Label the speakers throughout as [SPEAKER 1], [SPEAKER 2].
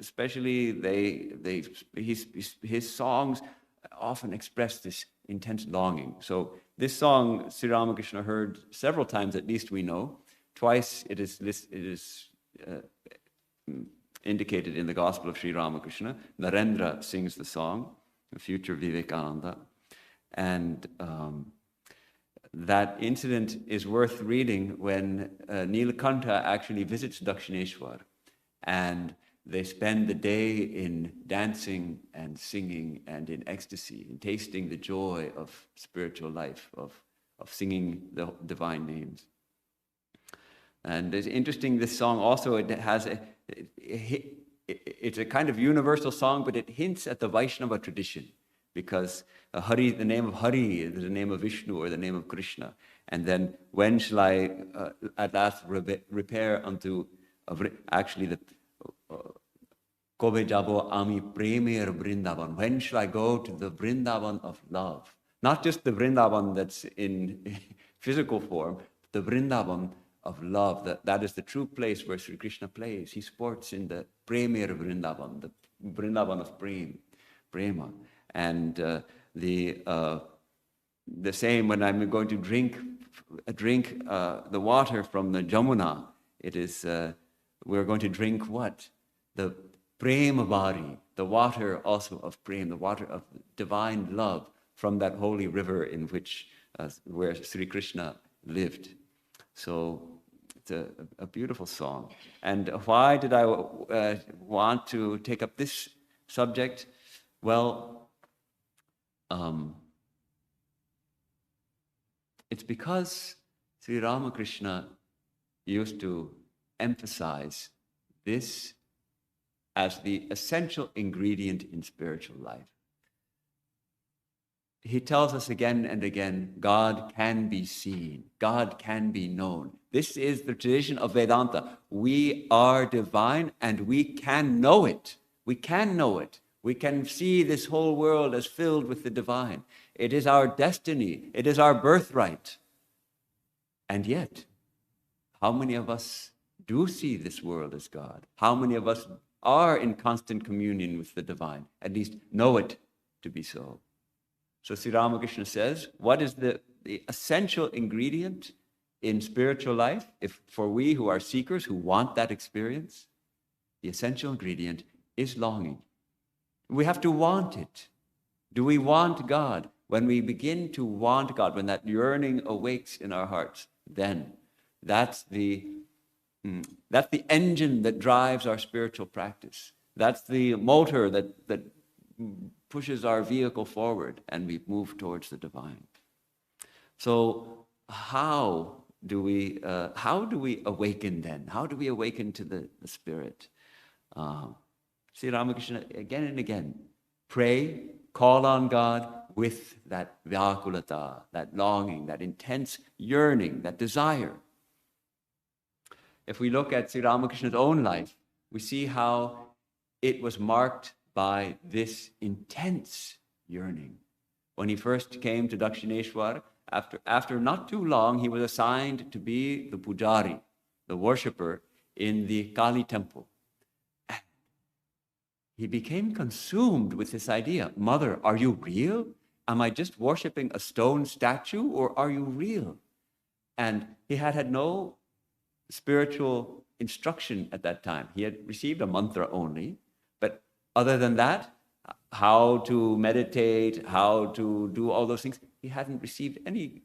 [SPEAKER 1] especially his songs often express this intense longing. So this song Sri Ramakrishna heard several times, at least we know. Twice it is indicated in the Gospel of Sri Ramakrishna. Narendra sings the song, the future Vivekananda. And that incident is worth reading when Nilakantha actually visits Dakshineshwar, and they spend the day in dancing and singing and in ecstasy, in tasting the joy of spiritual life, of singing the divine names. And it's interesting, this song also, it's a kind of universal song, but it hints at the Vaishnava tradition, because Hari, the name of Hari is the name of Vishnu or the name of Krishna. And then when shall I at last repair unto, actually the Kobe Jabo Ami Premier Vrindavan, when shall I go to the Vrindavan of love? Not just the Vrindavan that's in physical form, the Vrindavan of love. That is the true place where Sri Krishna plays. He sports in the Premier Vrindavan, the Vrindavan of Prema. And the same when I'm going to drink the water from the Jamuna, it is we're going to drink what? The Prema Bari, the water also of Prem, the water of divine love from that holy river in which where Sri Krishna lived. So it's a beautiful song. And why did I want to take up this subject? Well, it's because Sri Ramakrishna used to emphasize this as the essential ingredient in spiritual life. He tells us again and again, God can be seen, God can be known. This is the tradition of Vedanta. We are divine and we can know it. We can know it. We can see this whole world as filled with the divine. It is our destiny. It is our birthright. And yet, how many of us do see this world as God? How many of us are in constant communion with the divine? At least know it to be so. So Sri Ramakrishna says, what is the essential ingredient in spiritual life? If for we who are seekers, who want that experience, the essential ingredient is longing. We have to want it. Do we want God? When we begin to want God, when that yearning awakes in our hearts, then that's the engine that drives our spiritual practice. That's the motor that pushes our vehicle forward, and we move towards the divine. So how do we awaken then? How do we awaken to the spirit? Sri Ramakrishna again and again, pray, call on God with that vyakulata, that longing, that intense yearning, that desire. If we look at Sri Ramakrishna's own life, we see how it was marked by this intense yearning. When he first came to Dakshineshwar, after not too long, he was assigned to be the pujari, the worshipper in the Kali temple. And he became consumed with this idea. Mother, are you real? Am I just worshiping a stone statue, or are you real? And he had no spiritual instruction at that time. He had received a mantra only, but other than that, how to meditate, how to do all those things, he hadn't received any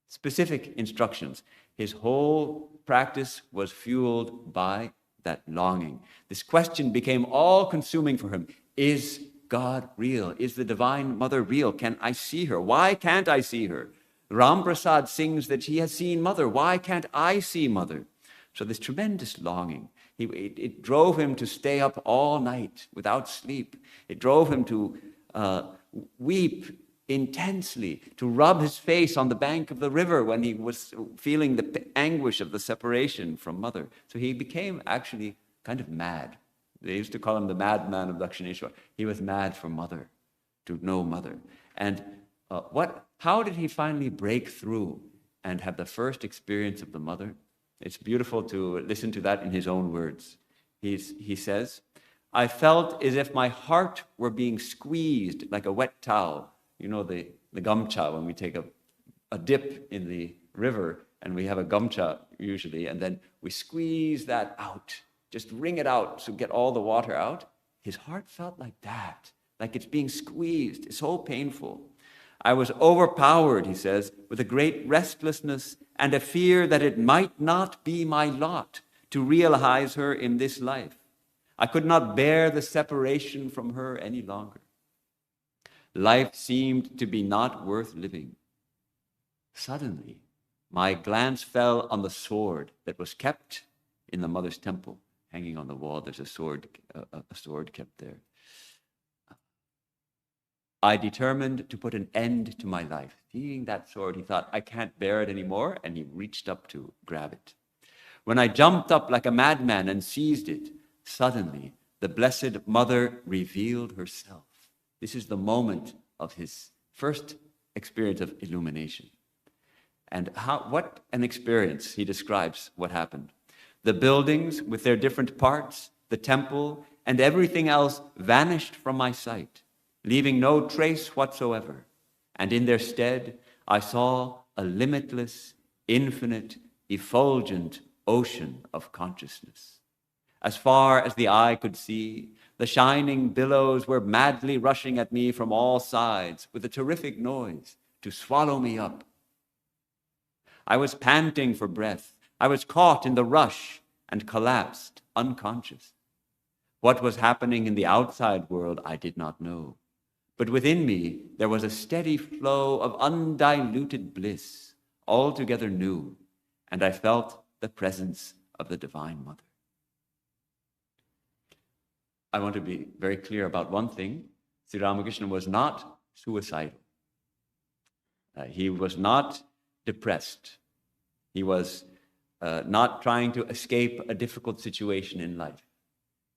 [SPEAKER 1] specific instructions. His whole practice was fueled by that longing. This question became all-consuming for him. Is God real? Is the Divine Mother real? Can I see her? Why can't I see her? Ram Prasad sings that he has seen Mother. Why can't I see Mother? So this tremendous longing, it drove him to stay up all night without sleep. It drove him to weep intensely, to rub his face on the bank of the river when he was feeling the anguish of the separation from Mother. So he became actually kind of mad. They used to call him the madman of Dakshineshwar. He was mad for Mother, to know Mother. And how did he finally break through and have the first experience of the Mother? It's beautiful to listen to that in his own words. He says, I felt as if my heart were being squeezed like a wet towel. You know, the gamcha, when we take a dip in the river, and we have a gamcha usually, and then we squeeze that out, just wring it out to get all the water out. His heart felt like that, like it's being squeezed. It's so painful. I was overpowered, he says, with a great restlessness and a fear that it might not be my lot to realize her in this life. I could not bear the separation from her any longer. Life seemed to be not worth living. Suddenly, my glance fell on the sword that was kept in the mother's temple, hanging on the wall. There's a sword kept there. I determined to put an end to my life. Seeing that sword, he thought, I can't bear it anymore, and he reached up to grab it. When I jumped up like a madman and seized it, suddenly the Blessed Mother revealed herself. This is the moment of his first experience of illumination. And what an experience. He describes what happened. The buildings with their different parts, the temple, and everything else vanished from my sight, leaving no trace whatsoever. And in their stead, I saw a limitless, infinite, effulgent ocean of consciousness. As far as the eye could see, the shining billows were madly rushing at me from all sides with a terrific noise to swallow me up. I was panting for breath. I was caught in the rush and collapsed, unconscious. What was happening in the outside world, I did not know. But within me, there was a steady flow of undiluted bliss, altogether new, and I felt the presence of the Divine Mother. I want to be very clear about one thing. Sri Ramakrishna was not suicidal. He was not depressed. He was not trying to escape a difficult situation in life.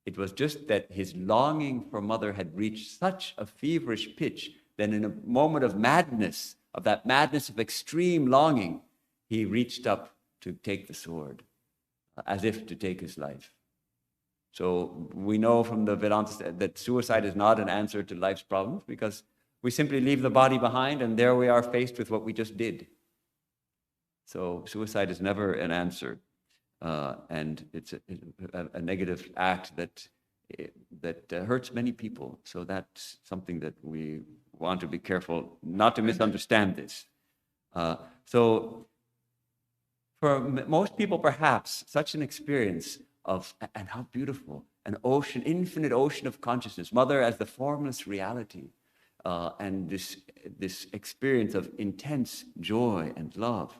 [SPEAKER 1] It was just that his longing for Mother had reached such a feverish pitch that in a moment of madness, of that madness of extreme longing, he reached up to take the sword, as if to take his life. So we know from the Vedanta that suicide is not an answer to life's problems, because we simply leave the body behind and there we are faced with what we just did. So suicide is never an answer. And it's a negative act that hurts many people. So that's something that we want to be careful not to misunderstand this. So for most people, perhaps, such an experience of, and how beautiful, an ocean, infinite ocean of consciousness, Mother as the formless reality, and this experience of intense joy and love.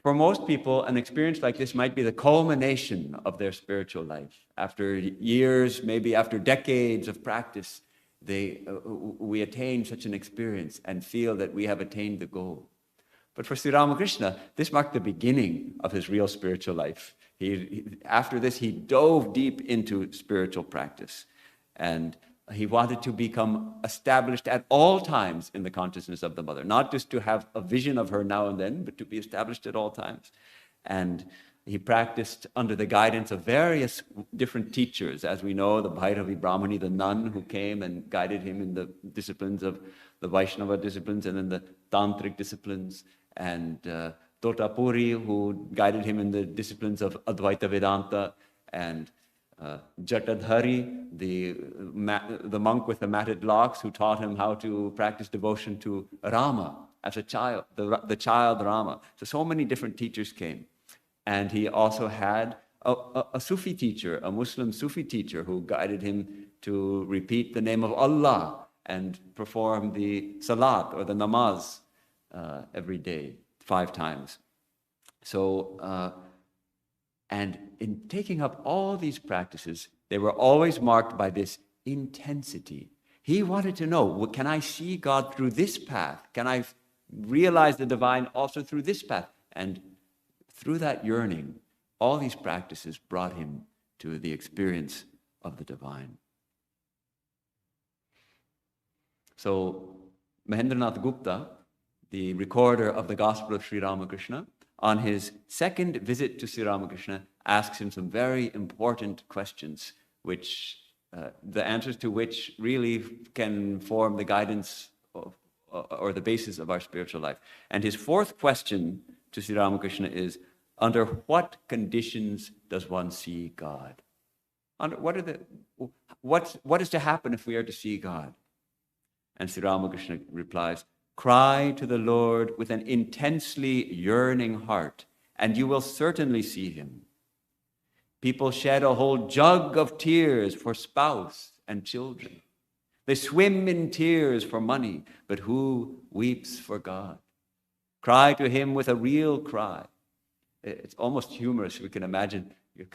[SPEAKER 1] For most people, an experience like this might be the culmination of their spiritual life. After years, maybe after decades of practice, we attain such an experience and feel that we have attained the goal. But for Sri Ramakrishna, this marked the beginning of his real spiritual life. After this, he dove deep into spiritual practice. And he wanted to become established at all times in the consciousness of the Mother, not just to have a vision of her now and then, but to be established at all times. And he practiced under the guidance of various different teachers. As we know, the Bhairavi Brahmani, the nun who came and guided him in the disciplines of the Vaishnava disciplines and then the Tantric disciplines, and Totapuri, who guided him in the disciplines of Advaita Vedanta, and Jatadhari, the monk with the matted locks, who taught him how to practice devotion to Rama as a child, the child Rama. So many different teachers came. And he also had a Sufi teacher, a Muslim Sufi teacher, who guided him to repeat the name of Allah and perform the salat or the namaz every day, 5 times. So, and in taking up all these practices, they were always marked by this intensity. He wanted to know, well, can I see God through this path? Can I realize the divine also through this path? And through that yearning, all these practices brought him to the experience of the divine. So Mahendranath Gupta, the recorder of the Gospel of Sri Ramakrishna, on his second visit to Sri Ramakrishna, asks him some very important questions, which the answers to which really can form the guidance of, or the basis of our spiritual life. And his fourth question to Sri Ramakrishna is, under what conditions does one see God? What is to happen if we are to see God? And Sri Ramakrishna replies, cry to the Lord with an intensely yearning heart, and you will certainly see him. People shed a whole jug of tears for spouse and children. They swim in tears for money, but who weeps for God? Cry to him with a real cry. It's almost humorous. We can imagine you're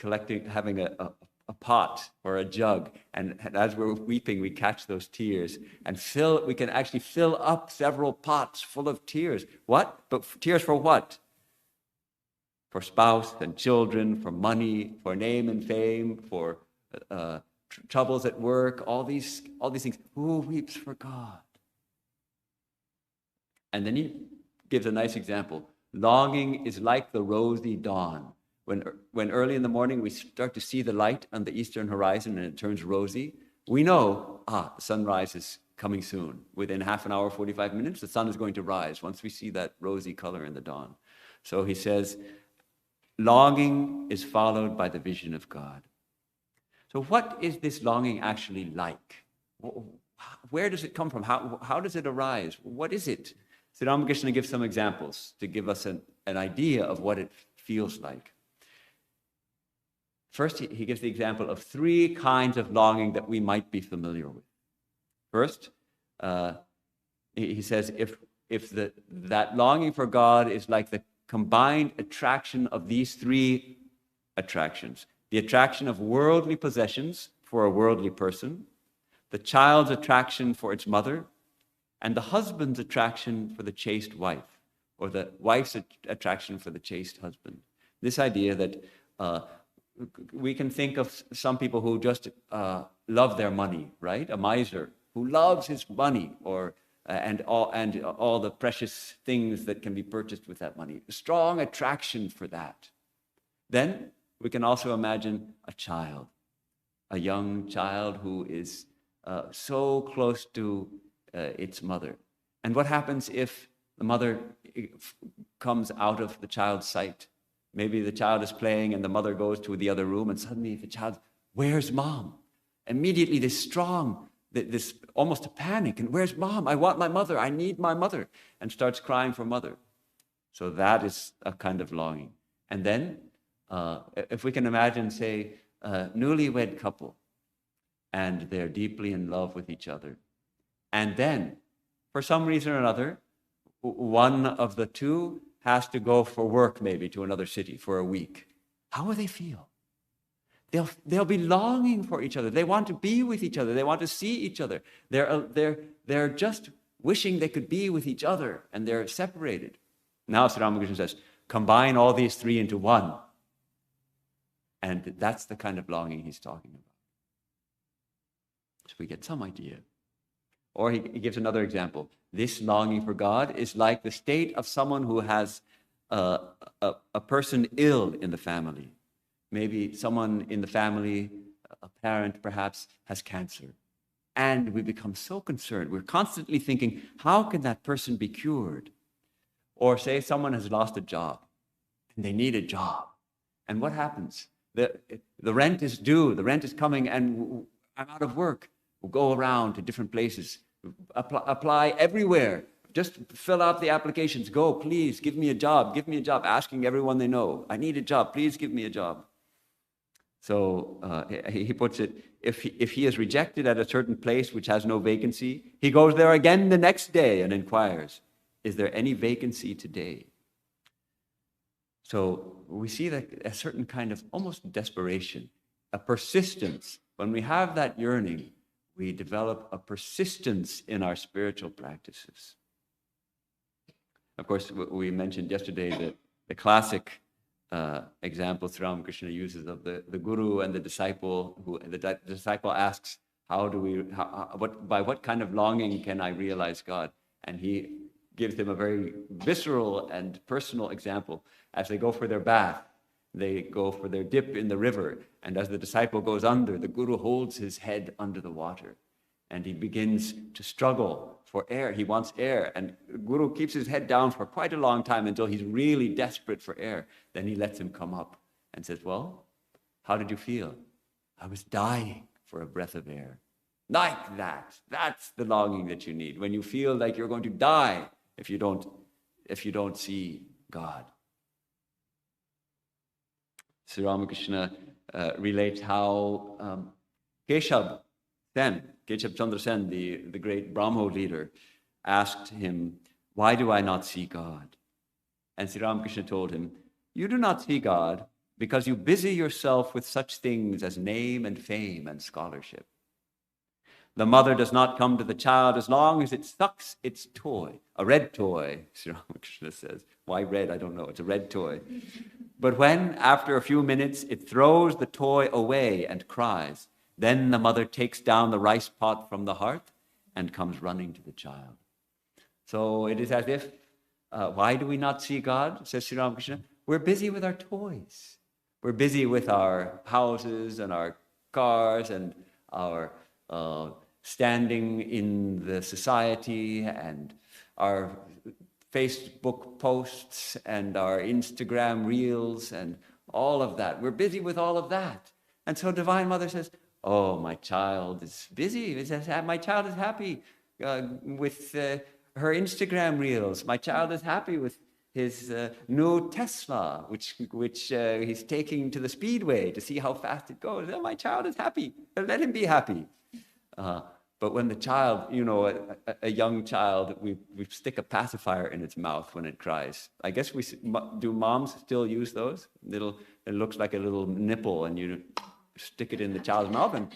[SPEAKER 1] having a pot or a jug, and as we're weeping, we catch those tears and we can actually fill up several pots full of tears. What? But tears for what? For spouse and children, for money, for name and fame, for troubles at work, all these things. Who weeps for God? And then he gives a nice example. Longing is like the rosy dawn. When early in the morning we start to see the light on the eastern horizon and it turns rosy, we know, the sunrise is coming soon. Within half an hour, 45 minutes, the sun is going to rise once we see that rosy color in the dawn. So he says, longing is followed by the vision of God. So what is this longing actually like? Where does it come from? How does it arise? What is it? Sri Ramakrishna gives some examples to give us an idea of what it feels like. First, he gives the example of three kinds of longing that we might be familiar with. First, he says, if that longing for God is like the combined attraction of these three attractions, the attraction of worldly possessions for a worldly person, the child's attraction for its mother, and the husband's attraction for the chaste wife, or the wife's attraction for the chaste husband. This idea that we can think of some people who just love their money, right? A miser who loves his money, and all the precious things that can be purchased with that money. A strong attraction for that. Then we can also imagine a young child who is so close to its mother. And what happens if the mother comes out of the child's sight? Maybe the child is playing and the mother goes to the other room, and suddenly the child, where's mom? Immediately this almost a panic, and where's mom? I want my mother, I need my mother, and starts crying for mother. So that is a kind of longing. And then, if we can imagine, say, a newlywed couple, and they're deeply in love with each other. And then, for some reason or another, one of the two has to go for work maybe to another city for a week. How will they feel? They'll be longing for each other. They want to be with each other. They want to see each other. They're just wishing they could be with each other, and they're separated. Now Sri Ramakrishna says, combine all these three into one. And that's the kind of longing he's talking about. So we get some idea. Or he gives another example. This longing for God is like the state of someone who has a person ill in the family. Maybe someone in the family, a parent perhaps, has cancer. And we become so concerned. We're constantly thinking, how can that person be cured? Or say someone has lost a job and they need a job. And what happens? The rent is due, the rent is coming, and I'm out of work. We'll go around to different places, apply everywhere. Just fill out the applications. Go, please, give me a job, asking everyone they know. I need a job, please give me a job. So he puts it, if he is rejected at a certain place which has no vacancy, he goes there again the next day and inquires, is there any vacancy today? So we see that a certain kind of almost desperation, a persistence. When we have that yearning, we develop a persistence in our spiritual practices. Of course, we mentioned yesterday the classic example Sri Ramakrishna uses of the guru and the disciple. The disciple asks, by what kind of longing can I realize God? And he gives them a very visceral and personal example as they go for their bath. They go for their dip in the river, and as the disciple goes under, the guru holds his head under the water, and he begins to struggle for air. He wants air, and the guru keeps his head down for quite a long time until he's really desperate for air. Then he lets him come up and says, well, how did you feel? I was dying for a breath of air. Like that. That's the longing that you need, when you feel like you're going to die if you don't see God. Sri Ramakrishna relates how Keshab Chandra Sen, the great Brahmo leader, asked him, why do I not see God? And Sri Ramakrishna told him, you do not see God because you busy yourself with such things as name and fame and scholarship. The mother does not come to the child as long as it sucks its toy, a red toy, Sri Ramakrishna says. Why red? I don't know. It's a red toy. But when, after a few minutes, it throws the toy away and cries, then the mother takes down the rice pot from the hearth and comes running to the child. So it is as if, why do we not see God, says Sri Ramakrishna? We're busy with our toys. We're busy with our houses and our cars and our standing in the society and our Facebook posts and our Instagram reels and all of that. We're busy with all of that. And so Divine Mother says, oh, my child is busy. My child is happy with her Instagram reels. My child is happy with his new Tesla, which he's taking to the speedway to see how fast it goes. Oh, my child is happy. Let him be happy. But when the child, a young child, we stick a pacifier in its mouth when it cries. I guess do moms still use those? It looks like a little nipple, and you stick it in the child's mouth, and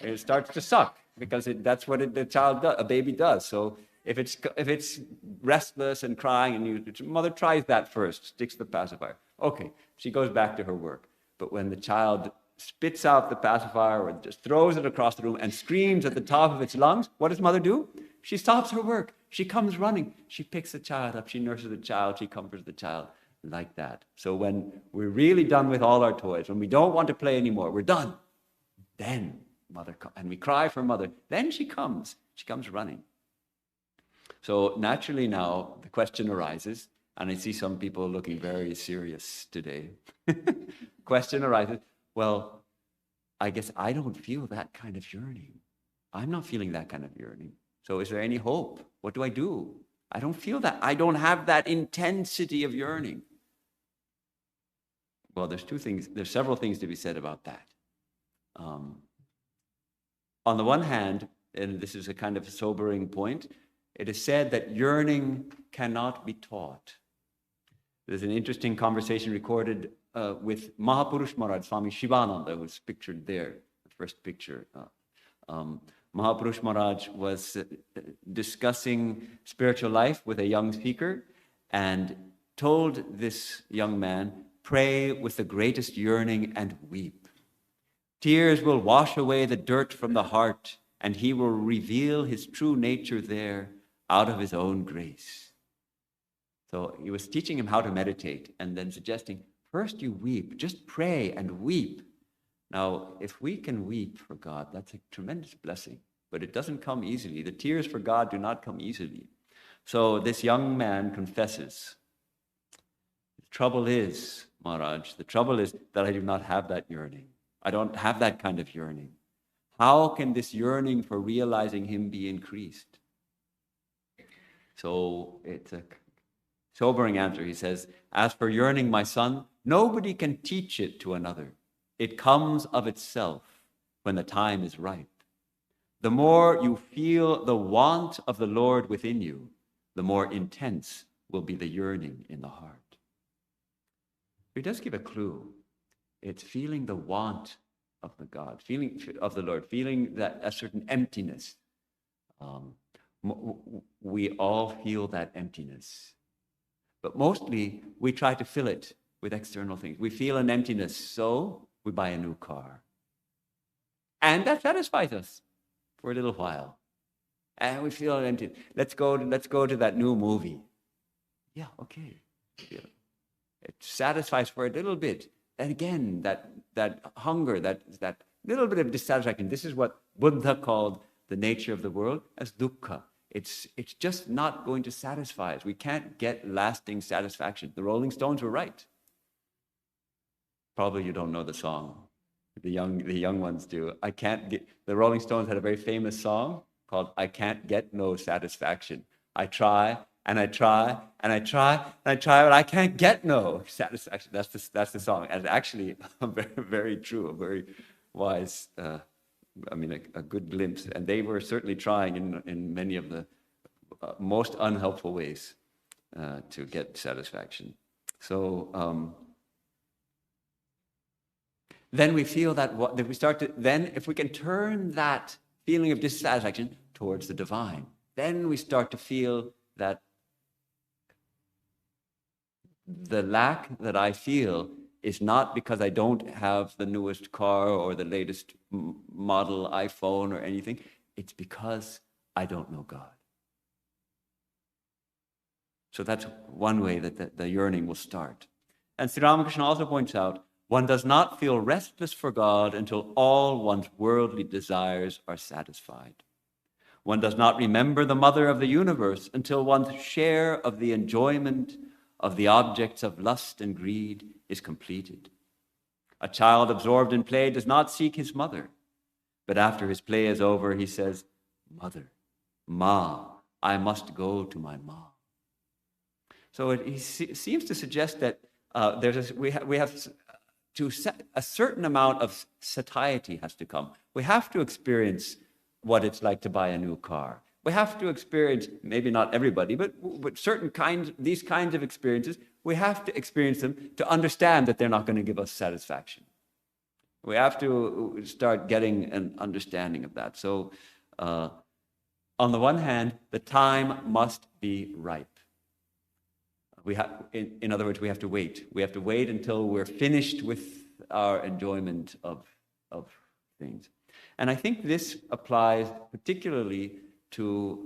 [SPEAKER 1] it starts to suck because that's what a baby does. So if it's restless and crying, and mother tries that first, sticks the pacifier. Okay, she goes back to her work. But when the child spits out the pacifier or just throws it across the room and screams at the top of its lungs, what does mother do? She stops her work. She comes running. She picks the child up. She nurses the child. She comforts the child like that. So when we're really done with all our toys, when we don't want to play anymore, we're done. Then mother comes, and we cry for mother. Then she comes running. So naturally now the question arises, and I see some people looking very serious today. Question arises, well, I guess I don't feel that kind of yearning. I'm not feeling that kind of yearning. So is there any hope? What do I do? I don't feel that. I don't have that intensity of yearning. Well, there's several things to be said about that. On the one hand, and this is a kind of sobering point, it is said that yearning cannot be taught. There's an interesting conversation recorded with Mahapurush Maharaj, Swami Shivananda, who's pictured there, the first picture. Mahapurush Maharaj was discussing spiritual life with a young seeker and told this young man, pray with the greatest yearning and weep. Tears will wash away the dirt from the heart, and he will reveal his true nature there out of his own grace. So he was teaching him how to meditate and then suggesting, first you weep, just pray and weep. Now, if we can weep for God, that's a tremendous blessing, but it doesn't come easily. The tears for God do not come easily. So this young man confesses, the trouble is, Maharaj, the trouble is that I do not have that yearning. I don't have that kind of yearning. How can this yearning for realizing him be increased? So it's a sobering answer. He says, as for yearning, my son, nobody can teach it to another. It comes of itself when the time is ripe. The more you feel the want of the Lord within you, the more intense will be the yearning in the heart. He does give a clue. It's feeling the want of the God, feeling of the Lord, feeling that a certain emptiness. We all feel that emptiness. But mostly, we try to fill it with external things. We feel an emptiness, so we buy a new car. And that satisfies us for a little while. And we feel empty. Let's go to that new movie. Yeah, okay. It satisfies for a little bit. And again, that hunger, that little bit of dissatisfaction, this is what Buddha called the nature of the world as dukkha. It's just not going to satisfy us. We can't get lasting satisfaction. The Rolling Stones were right. Probably you don't know the song. The young ones do. The Rolling Stones had a very famous song called "I Can't Get No Satisfaction." I try and I try and I try and I try, but I can't get no satisfaction. That's the song. And actually, very, very true, a very wise, a good glimpse. And they were certainly trying in many of the most unhelpful ways to get satisfaction. So then we feel that we start to, then if we can turn that feeling of dissatisfaction towards the divine, then we start to feel that the lack that I feel is not because I don't have the newest car or the latest model iPhone or anything. It's because I don't know God. So that's one way that the yearning will start. And Sri Ramakrishna also points out, one does not feel restless for God until all one's worldly desires are satisfied. One does not remember the mother of the universe until one's share of the enjoyment of the objects of lust and greed is completed. A child absorbed in play does not seek his mother, but after his play is over, he says, "Mother, Ma, I must go to my Ma." So he seems to suggest that we have to set a certain amount of satiety has to come. We have to experience what it's like to buy a new car. We have to experience, maybe not everybody, but these kinds of experiences, we have to experience them to understand that they're not going to give us satisfaction. We have to start getting an understanding of that. So on the one hand, the time must be ripe. In other words, we have to wait. We have to wait until we're finished with our enjoyment of things. And I think this applies particularly to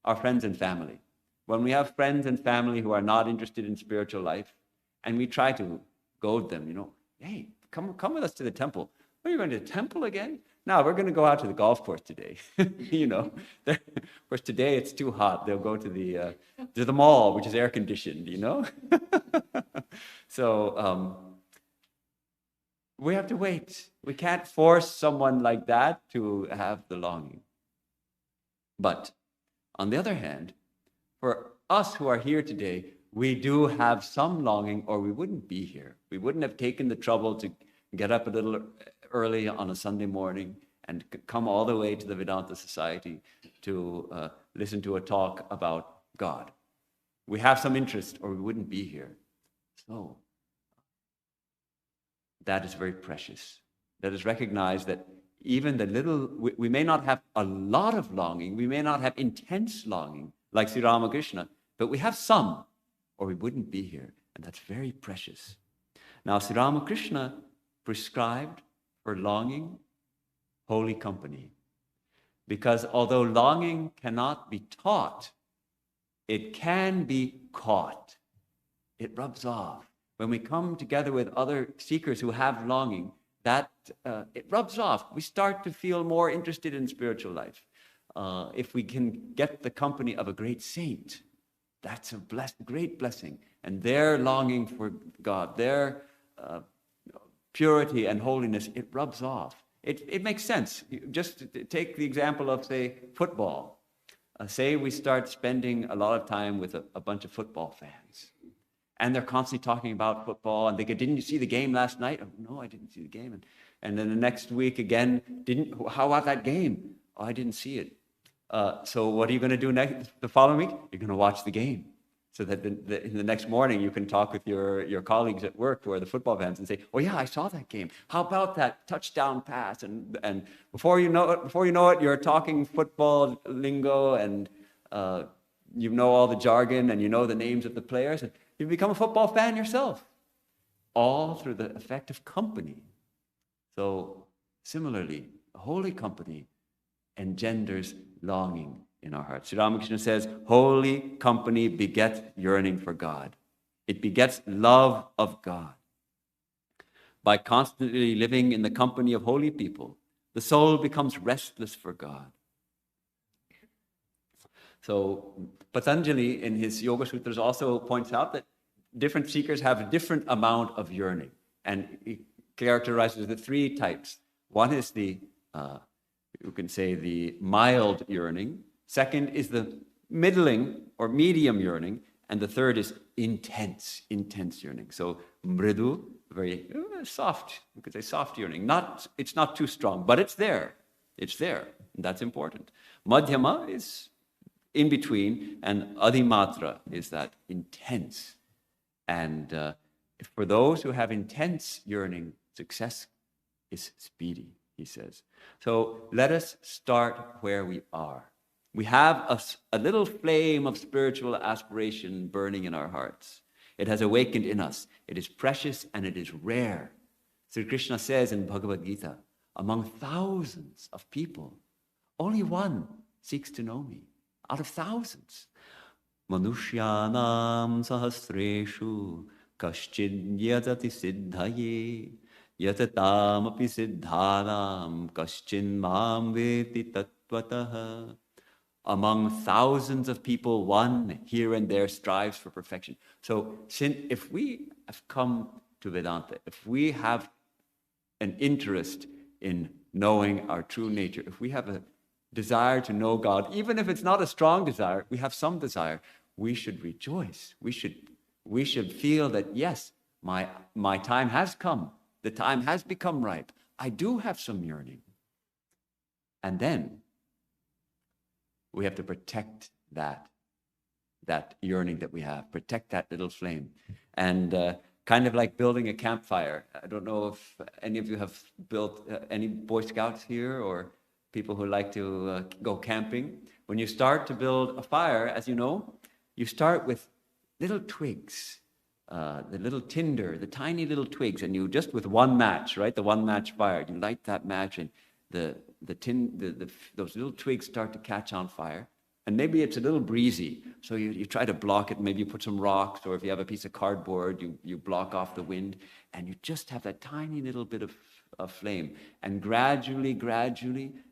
[SPEAKER 1] our friends and family. When we have friends and family who are not interested in spiritual life, and we try to goad them, hey, come with us to the temple. Are you going to the temple again? No, we're going to go out to the golf course today. Of course, today it's too hot. They'll go to the mall, which is air conditioned. So we have to wait. We can't force someone like that to have the longing. But on the other hand, for us who are here today, we do have some longing, or we wouldn't be here. We wouldn't have taken the trouble to get up a little early on a Sunday morning and come all the way to the Vedanta Society to listen to a talk about God. We have some interest, or we wouldn't be here. So that is very precious. Let us recognize that even the little, we may not have a lot of longing, we may not have intense longing like Sri Ramakrishna, but we have some, or we wouldn't be here. And that's very precious. Now, Sri Ramakrishna prescribed for longing holy company. Because although longing cannot be taught, it can be caught. It rubs off. When we come together with other seekers who have longing, it rubs off. We start to feel more interested in spiritual life. If we can get the company of a great saint, that's a great blessing. And their longing for God, their purity and holiness, it rubs off. It makes sense. Just take the example of, say, football. Say we start spending a lot of time with a bunch of football fans. And they're constantly talking about football, and they go, "Didn't you see the game last night?" "Oh, no, I didn't see the game." And then the next week again, "How about that game?" "Oh, I didn't see it." So what are you going to do the following week? You're going to watch the game. So that in the next morning you can talk with your colleagues at work who are the football fans and say, "Oh yeah, I saw that game. How about that touchdown pass?" And before you know it, you're talking football lingo, and you know all the jargon, and you know the names of the players. And you become a football fan yourself, all through the effect of company. So similarly, a holy company engenders longing in our hearts. Sri Ramakrishna says, holy company begets yearning for God. It begets love of God. By constantly living in the company of holy people, the soul becomes restless for God. So Patanjali in his Yoga Sutras also points out that different seekers have a different amount of yearning, and he characterizes the three types. One is the, you can say, the mild yearning. Second is the middling or medium yearning. And the third is intense yearning. So mridu, very soft, you could say soft yearning. It's not too strong, but it's there. It's there, and that's important. Madhyama is in between, and adhimatra is that intense. And for those who have intense yearning, success is speedy, he says. So let us start where we are. We have a little flame of spiritual aspiration burning in our hearts. It has awakened in us. It is precious and it is rare. Sri Krishna says in Bhagavad Gita, among thousands of people, only one seeks to know me. Out of thousands. Manushyanam sahasreshu kaschid yatati siddhaye yatatam api siddhanam kaschin mam veti tattvataha. Among thousands of people, one here and there strives for perfection. So if we have come to Vedanta, if we have an interest in knowing our true nature, if we have a desire to know God, even if it's not a strong desire, we have some desire, we should rejoice. We should feel that, yes, my time has come. The time has become ripe. I do have some yearning. And then we have to protect that yearning that we have, protect that little flame. And kind of like building a campfire. I don't know if any of you have built any Boy Scouts here or people who like to go camping. When you start to build a fire, as you know, you start with little twigs, the little tinder, the tiny little twigs, and you just with one match, right? The one match fire, you light that match and those little twigs start to catch on fire. And maybe it's a little breezy, so you try to block it. Maybe you put some rocks, or if you have a piece of cardboard, you block off the wind, and you just have that tiny little bit of flame. And gradually,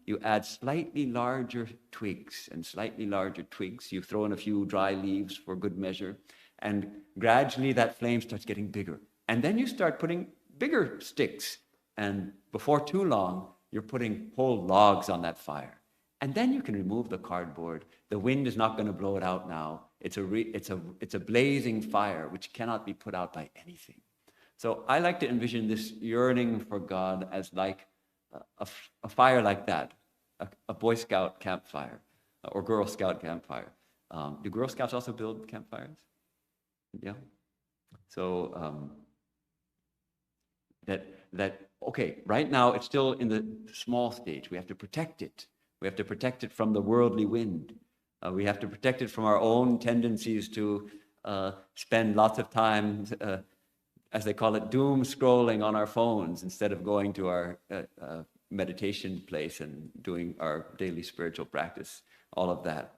[SPEAKER 1] you add slightly larger twigs and slightly larger twigs. You throw in a few dry leaves for good measure, and gradually that flame starts getting bigger. And then you start putting bigger sticks, and before too long, you're putting whole logs on that fire. And then you can remove the cardboard. The wind is not going to blow it out now. It's a blazing fire which cannot be put out by anything. So I like to envision this yearning for God as like a fire like that, a Boy Scout campfire or Girl Scout campfire. Do Girl Scouts also build campfires? Yeah. So okay, right now it's still in the small stage. We have to protect it. We have to protect it from the worldly wind. We have to protect it from our own tendencies to spend lots of time, as they call it, doom scrolling on our phones instead of going to our meditation place and doing our daily spiritual practice, all of that.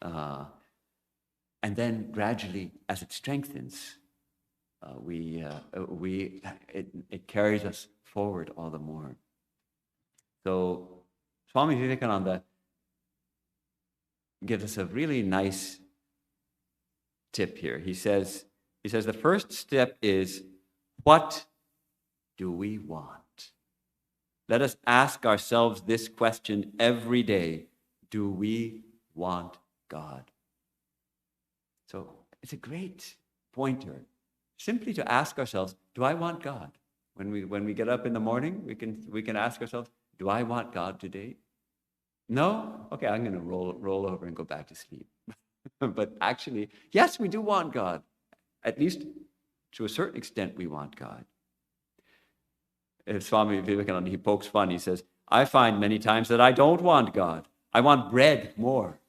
[SPEAKER 1] And then gradually, as it strengthens, it carries us forward all the more. So Swami Vivekananda gives us a really nice tip here. He says the first step is, what do we want? Let us ask ourselves this question every day. Do we want God? So it's a great pointer, simply to ask ourselves, do I want God? When we get up in the morning, we can ask ourselves, do I want God today? No? Okay, I'm going to roll over and go back to sleep. But actually, yes, we do want God. At least to a certain extent, we want God. Swami Vivekananda, he pokes fun. He says, I find many times that I don't want God. I want bread more.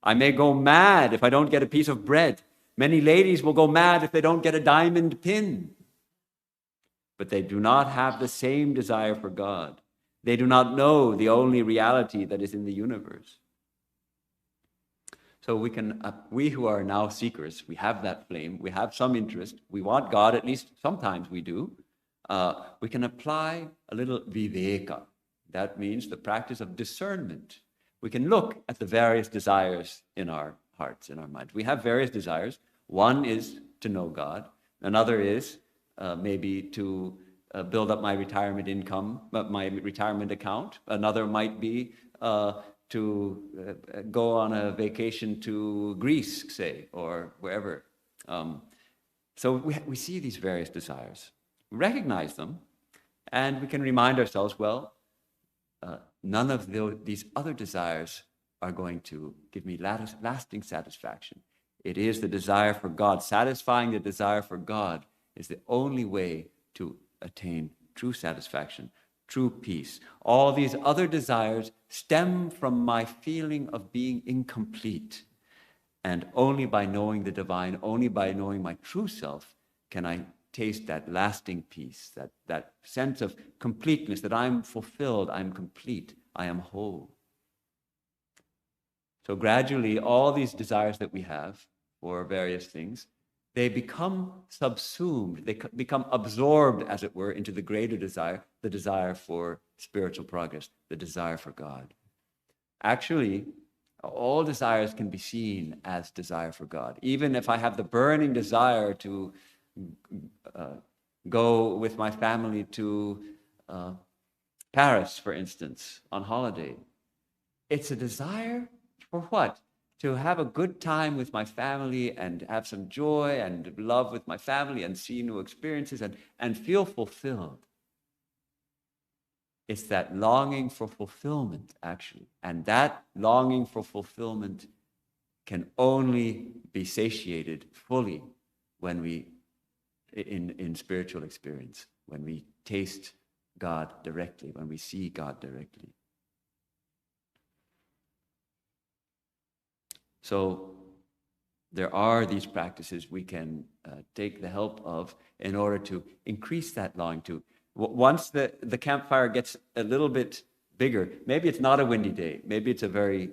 [SPEAKER 1] I may go mad if I don't get a piece of bread. Many ladies will go mad if they don't get a diamond pin. But they do not have the same desire for God. They do not know the only reality that is in the universe. So we who are now seekers, we have that flame, we have some interest, we want God, at least sometimes we do. we can apply a little viveka. That means the practice of discernment. We can look at the various desires in our hearts, in our minds. We have various desires. One is to know God. Another is maybe to build up my retirement income, my retirement account. Another might be to go on a vacation to Greece, say, or wherever. So we see these various desires. We recognize them, and we can remind ourselves, well, none of these other desires are going to give me lasting satisfaction. It is the desire for God. Satisfying the desire for God is the only way to attain true satisfaction, true peace. All these other desires stem from my feeling of being incomplete. And only by knowing the divine, only by knowing my true self, can I taste that lasting peace, that sense of completeness, that I'm fulfilled, I'm complete, I am whole. So gradually, all these desires that we have for various things, they become subsumed, they become absorbed, as it were, into the greater desire, the desire for spiritual progress, the desire for God. Actually, all desires can be seen as desire for God. Even if I have the burning desire to go with my family to Paris, for instance, on holiday, it's a desire for what? To have a good time with my family and have some joy and love with my family and see new experiences and feel fulfilled. It's that longing for fulfillment, actually. And that longing for fulfillment can only be satiated fully when we, in spiritual experience, when we taste God directly, when we see God directly. So there are these practices we can take the help of in order to increase that longing to. Once the campfire gets a little bit bigger, maybe it's not a windy day, maybe it's a very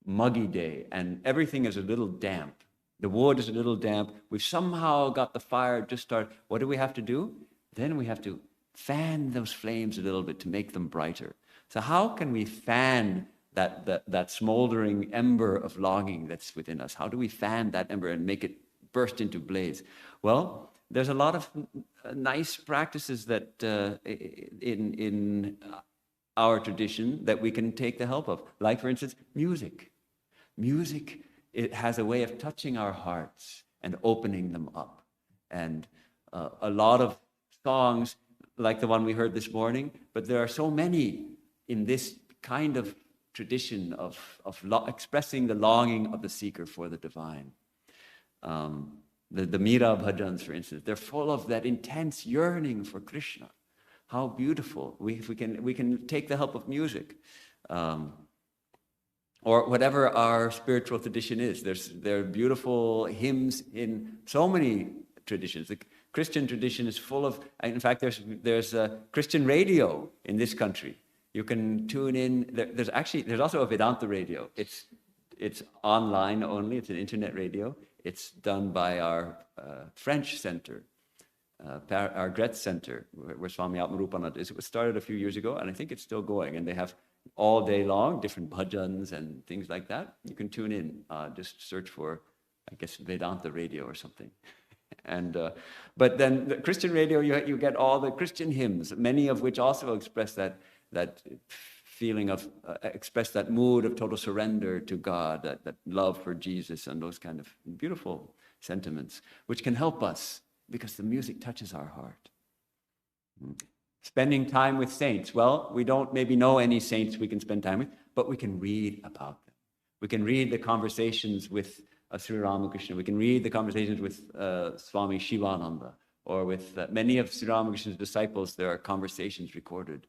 [SPEAKER 1] muggy day, and everything is a little damp. The wood is a little damp. We've somehow got the fire just started. What do we have to do? Then we have to fan those flames a little bit to make them brighter. So how can we fan that smoldering ember of longing that's within us? How do we fan that ember and make it burst into blaze? Well, there's a lot of nice practices that in our tradition that we can take the help of. Like, for instance, music. Music, it has a way of touching our hearts and opening them up. And a lot of songs, like the one we heard this morning, but there are so many in this kind of tradition of expressing the longing of the seeker for the divine. The Mira bhajans, for instance, they're full of that intense yearning for Krishna. How beautiful. We can take the help of music. Or whatever our spiritual tradition is. There are beautiful hymns in so many traditions. The Christian tradition is full of, in fact, there's a Christian radio in this country. You can tune in. There's also a Vedanta radio. It's online only. It's an internet radio. It's done by our French center, our Gretz Center, where Swami Mahayogananda is. It was started a few years ago, and I think it's still going. And they have all day long different bhajans and things like that. You can tune in. Just search for, I guess, Vedanta radio or something. And but then the Christian radio, you get all the Christian hymns, many of which also express that feeling of, express that mood of total surrender to God, that love for Jesus, and those kind of beautiful sentiments, which can help us because the music touches our heart. Spending time with saints. Well, we don't maybe know any saints we can spend time with, but we can read about them. We can read the conversations with Sri Ramakrishna. We can read the conversations with Swami Shivananda, or with many of Sri Ramakrishna's disciples. There are conversations recorded.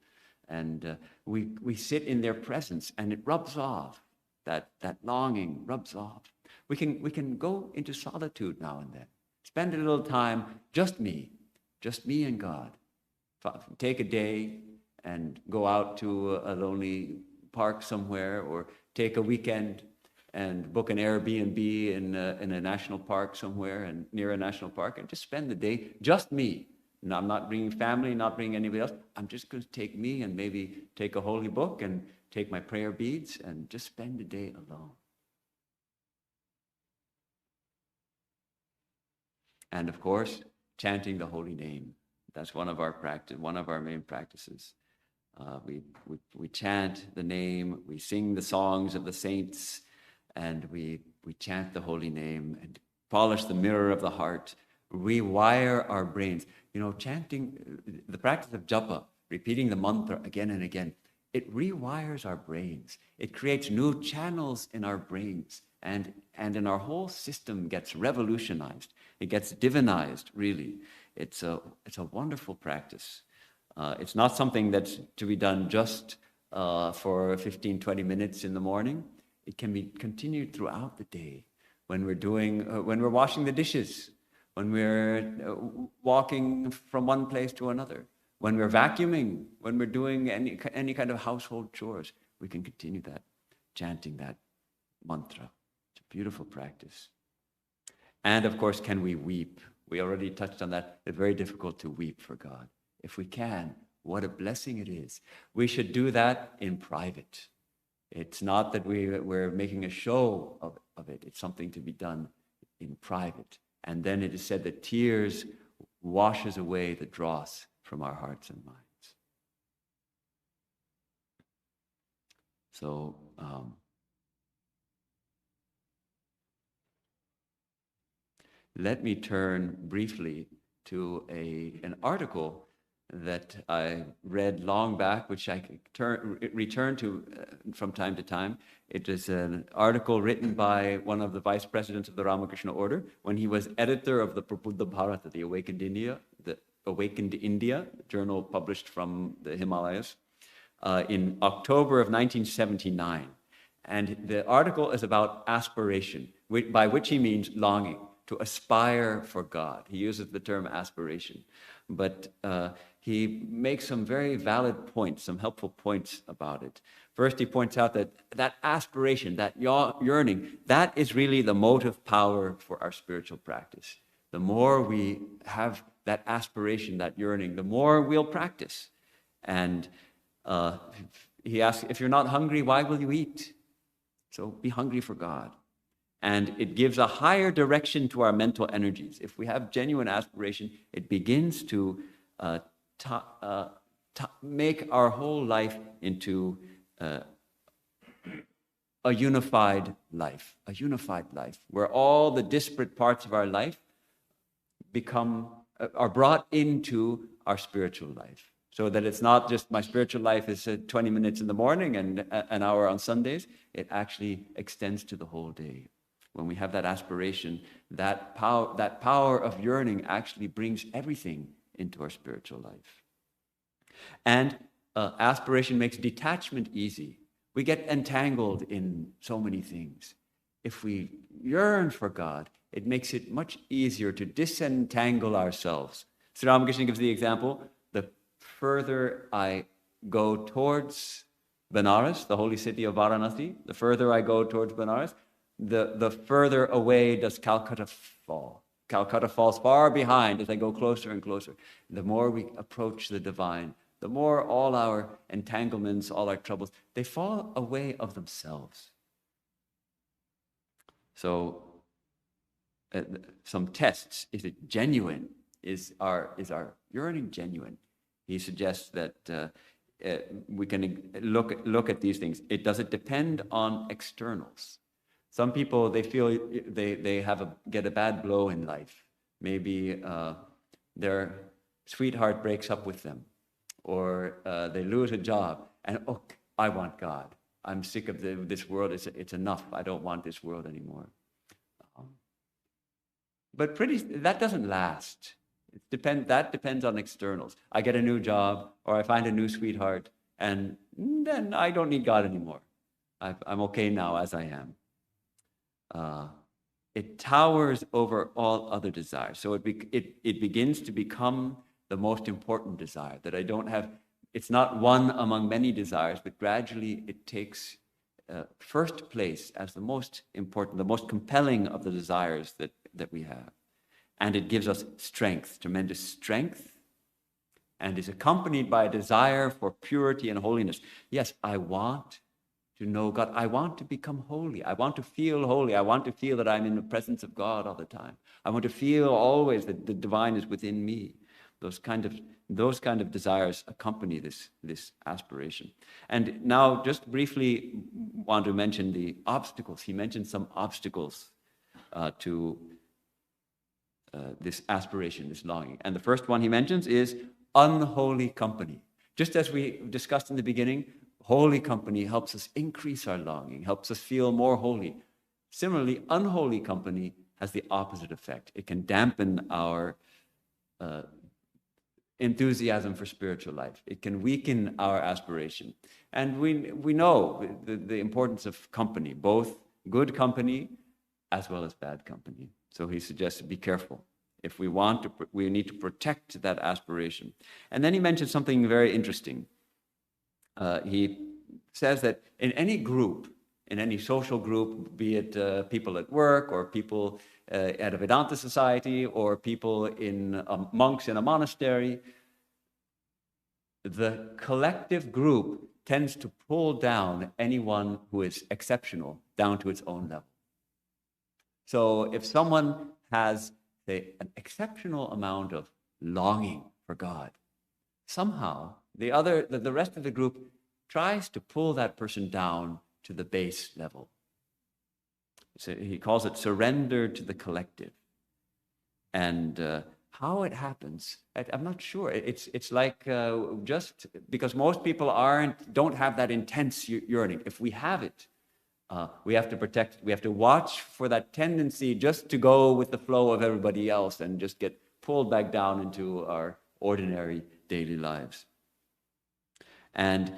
[SPEAKER 1] And we sit in their presence, and it rubs off. That longing rubs off. We can go into solitude now and then. Spend a little time, just me and God. Take a day and go out to a lonely park somewhere, or take a weekend and book an Airbnb in a national park somewhere, and near a national park, and just spend the day, just me, And I'm not bringing family, not bringing anybody else. I'm just going to take me and maybe take a holy book and take my prayer beads and just spend the day alone. And of course, chanting the holy name. That's one of our main practices. We chant the name, we sing the songs of the saints, and we chant the holy name and polish the mirror of the heart, rewire our brains. Chanting, the practice of japa, repeating the mantra again and again, it rewires our brains. It creates new channels in our brains, and in our whole system gets revolutionized. It gets divinized, really. It's a wonderful practice. It's not something that's to be done just for 15, 20 minutes in the morning. It can be continued throughout the day when we're washing the dishes, when we're walking from one place to another, when we're vacuuming, when we're doing any kind of household chores. We can continue that, chanting that mantra. It's a beautiful practice. And of course, can we weep? We already touched on that. It's very difficult to weep for God. If we can, what a blessing it is. We should do that in private. It's not that we're making a show of it. It's something to be done in private. And then it is said that tears washes away the dross from our hearts and minds. So, let me turn briefly to an article that I read long back, which I return to from time to time. It is an article written by one of the vice presidents of the Ramakrishna Order when he was editor of the Prabuddha Bharata, the Awakened India journal published from the Himalayas, in October of 1979. And the article is about aspiration, by which he means longing, to aspire for God. He uses the term aspiration. But he makes some very valid points, some helpful points about it. First, he points out that aspiration, that yearning, that is really the motive power for our spiritual practice. The more we have that aspiration, that yearning, the more we'll practice. And he asks, if you're not hungry, why will you eat? So be hungry for God. And it gives a higher direction to our mental energies. If we have genuine aspiration, it begins to make our whole life into a unified life, where all the disparate parts of our life are brought into our spiritual life. So that it's not just my spiritual life is 20 minutes in the morning and an hour on Sundays. It actually extends to the whole day. When we have that aspiration, that power of yearning actually brings everything into our spiritual life. And aspiration makes detachment easy. We get entangled in so many things. If we yearn for God, it makes it much easier to disentangle ourselves. Sri Ramakrishna gives the example, the further I go towards Benares, the holy city of Varanasi, the further I go towards Benares, the further away does Calcutta fall. Calcutta falls far behind as I go closer and closer. The more we approach the divine, the more all our entanglements, all our troubles, they fall away of themselves. So, some tests. Is it genuine? Is our yearning genuine? He suggests that we can look at these things. Does it depend on externals? Some people, they feel they get a bad blow in life. Maybe their sweetheart breaks up with them, or they lose a job, and I want God. I'm sick of this world. It's enough. I don't want this world anymore. But that doesn't last. That depends on externals. I get a new job, or I find a new sweetheart, and then I don't need God anymore. I'm okay now as I am. It towers over all other desires. So it begins to become the most important desire, that I don't have. It's not one among many desires, but gradually it takes first place as the most important, the most compelling of the desires that we have. And it gives us strength, tremendous strength, and is accompanied by a desire for purity and holiness. Yes, I want to know God. I want to become holy. I want to feel holy. I want to feel that I'm in the presence of God all the time. I want to feel always that the divine is within me. Those kind of desires accompany this aspiration. And now, just briefly, want to mention the obstacles. He mentioned some obstacles to this aspiration, this longing. And the first one he mentions is unholy company. Just as we discussed in the beginning, holy company helps us increase our longing, helps us feel more holy. Similarly, unholy company has the opposite effect. It can dampen our enthusiasm for spiritual life. It can weaken our aspiration. And we know the importance of company, both good company as well as bad company. So he suggests be careful. If we want to, we need to protect that aspiration. And then he mentioned something very interesting. He says that in any group, in any social group, be it people at work or people at a Vedanta society or people monks in a monastery, the collective group tends to pull down anyone who is exceptional down to its own level. So if someone has, say, an exceptional amount of longing for God, somehow the rest of the group tries to pull that person down to the base level. So he calls it surrender to the collective. And how it happens, I'm not sure. It's like just because most people don't have that intense yearning. If we have it, we have to protect, we have to watch for that tendency just to go with the flow of everybody else and just get pulled back down into our ordinary daily lives. And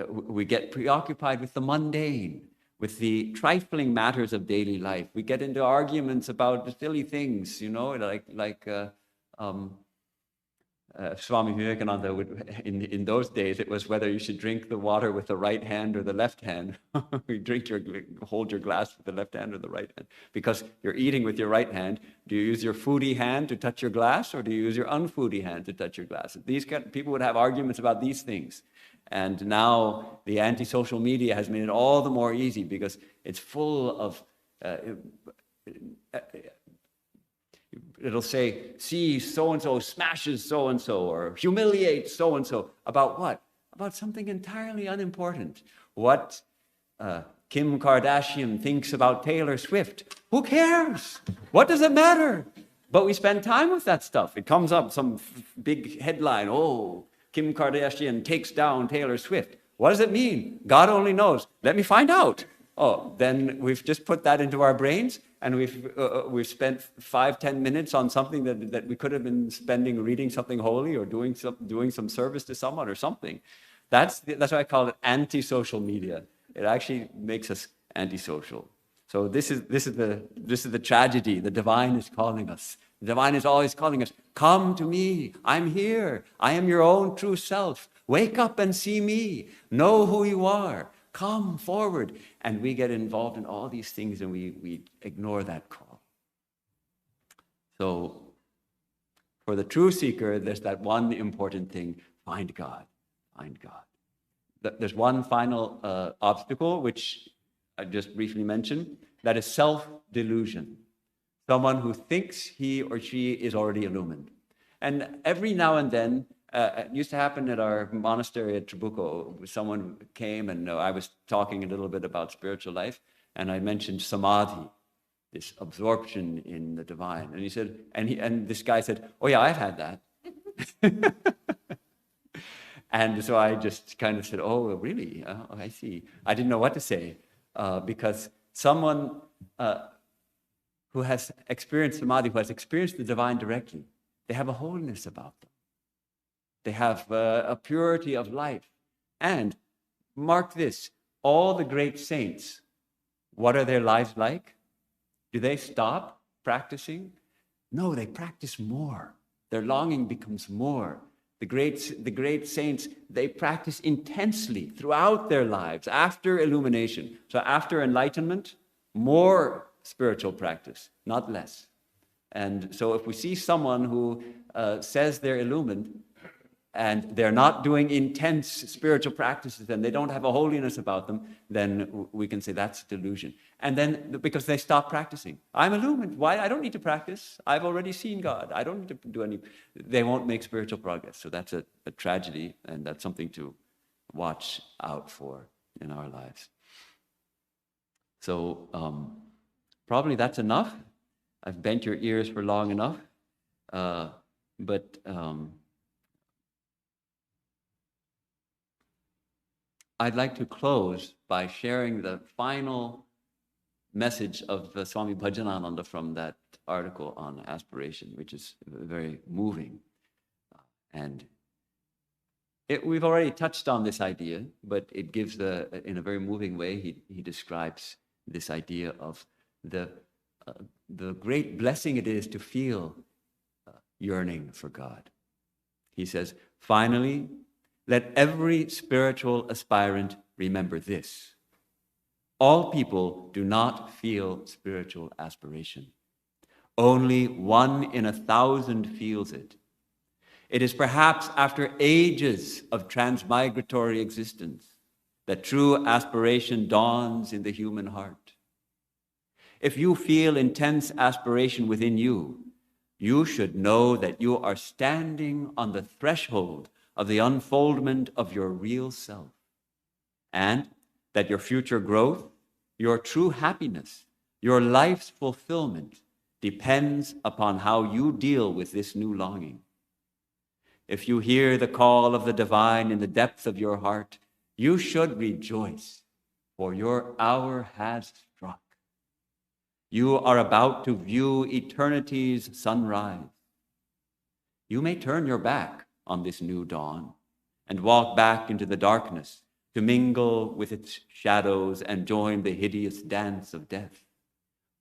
[SPEAKER 1] we get preoccupied with the mundane, with the trifling matters of daily life. We get into arguments about silly things, like Swami Mahayogananda in those days, it was whether you should drink the water with the right hand or the left hand. Hold your glass with the left hand or the right hand. Because you're eating with your right hand, do you use your foodie hand to touch your glass, or do you use your unfoodie hand to touch your glass? People would have arguments about these things. And now the anti-social media has made it all the more easy because it's full of it'll say, see, so-and-so smashes so-and-so, or humiliates so-and-so. About what? About something entirely unimportant. What Kim Kardashian thinks about Taylor Swift. Who cares? What does it matter? But we spend time with that stuff. It comes up, some big headline, oh, Kim Kardashian takes down Taylor Swift. What does it mean? God only knows. Let me find out. Oh, then we've just put that into our brains, and we've spent 5-10 minutes on something that we could have been spending reading something holy or doing some service to someone or something. That's why I call it anti-social media. It actually makes us antisocial. So this is the tragedy. The divine is calling us. The divine is always calling us. Come to me. I'm here. I am your own true self. Wake up and see me. Know who you are. Come forward. And we get involved in all these things and we ignore that call. So for the true seeker, there's that one important thing: find God. Find God. There's one final obstacle, which I just briefly mentioned, that is self-delusion. Someone who thinks he or she is already illumined. And every now and then, it used to happen at our monastery at Trabuco. Someone came and I was talking a little bit about spiritual life, and I mentioned samadhi, this absorption in the divine. And he said, and this guy said, "Oh yeah, I've had that." And so I just kind of said, "Oh, really? Oh, I see." I didn't know what to say because someone who has experienced samadhi, who has experienced the divine directly, they have a holiness about them. They have a purity of life. And mark this, all the great saints, what are their lives like? Do they stop practicing? No, they practice more. Their longing becomes more. The great saints, they practice intensely throughout their lives after illumination. So after enlightenment, more spiritual practice, not less. And so if we see someone who says they're illumined, and they're not doing intense spiritual practices and they don't have a holiness about them, then we can say that's delusion. And then because they stop practicing. I'm illumined. Why? I don't need to practice. I've already seen God. I don't need to do any. They won't make spiritual progress. So that's a tragedy, and that's something to watch out for in our lives. So probably that's enough. I've bent your ears for long enough. But I'd like to close by sharing the final message of Swami Bhajanananda from that article on aspiration, which is very moving. And we've already touched on this idea, but it gives in a very moving way, he describes this idea of the great blessing it is to feel yearning for God. He says, finally, let every spiritual aspirant remember this. All people do not feel spiritual aspiration. Only 1 in 1,000 feels it. It is perhaps after ages of transmigratory existence that true aspiration dawns in the human heart. If you feel intense aspiration within you, you should know that you are standing on the threshold of the unfoldment of your real self, and that your future growth, your true happiness, your life's fulfillment depends upon how you deal with this new longing. If you hear the call of the divine in the depth of your heart, you should rejoice, for your hour has struck. You are about to view eternity's sunrise. You may turn your back on this new dawn and walk back into the darkness to mingle with its shadows and join the hideous dance of death.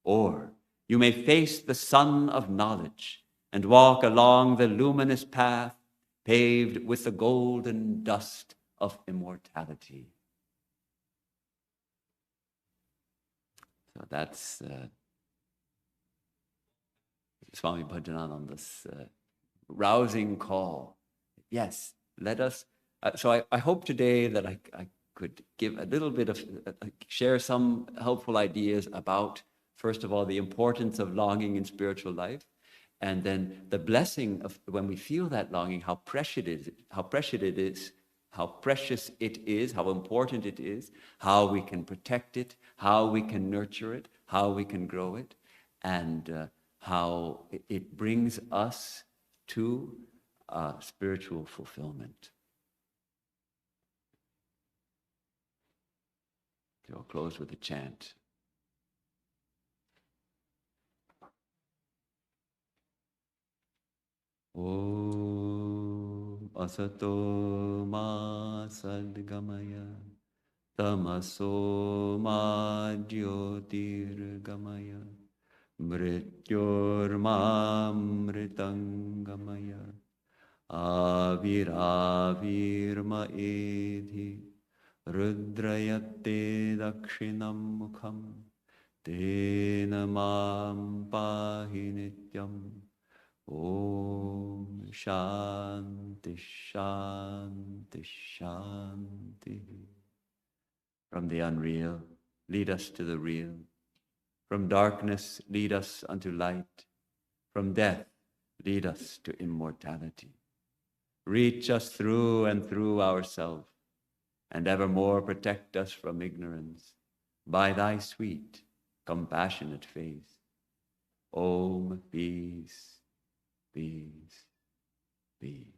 [SPEAKER 1] Or you may face the sun of knowledge and walk along the luminous path paved with the golden dust of immortality. So that's Swami Bhajanananda's rousing call. Yes, let us. So I hope today that I could give a little bit of, share some helpful ideas about, first of all, the importance of longing in spiritual life, and then the blessing of when we feel that longing, how precious it is, how important it is, how we can protect it, how we can nurture it, how we can grow it, and how it brings us to spiritual fulfillment. So I'll close with a chant. Om asato ma sadgamaya tamaso ma jyotirgamaya mrityormamritangamaya avirma edhi rudrayate dakshinam mukham tena mam pahi nityam. Om Shanti Shanti Shanti. From the unreal, lead us to the real. From darkness, lead us unto light. From death, lead us to immortality. Reach us through and through ourselves, and evermore protect us from ignorance by thy sweet, compassionate face. Om, peace, peace, peace.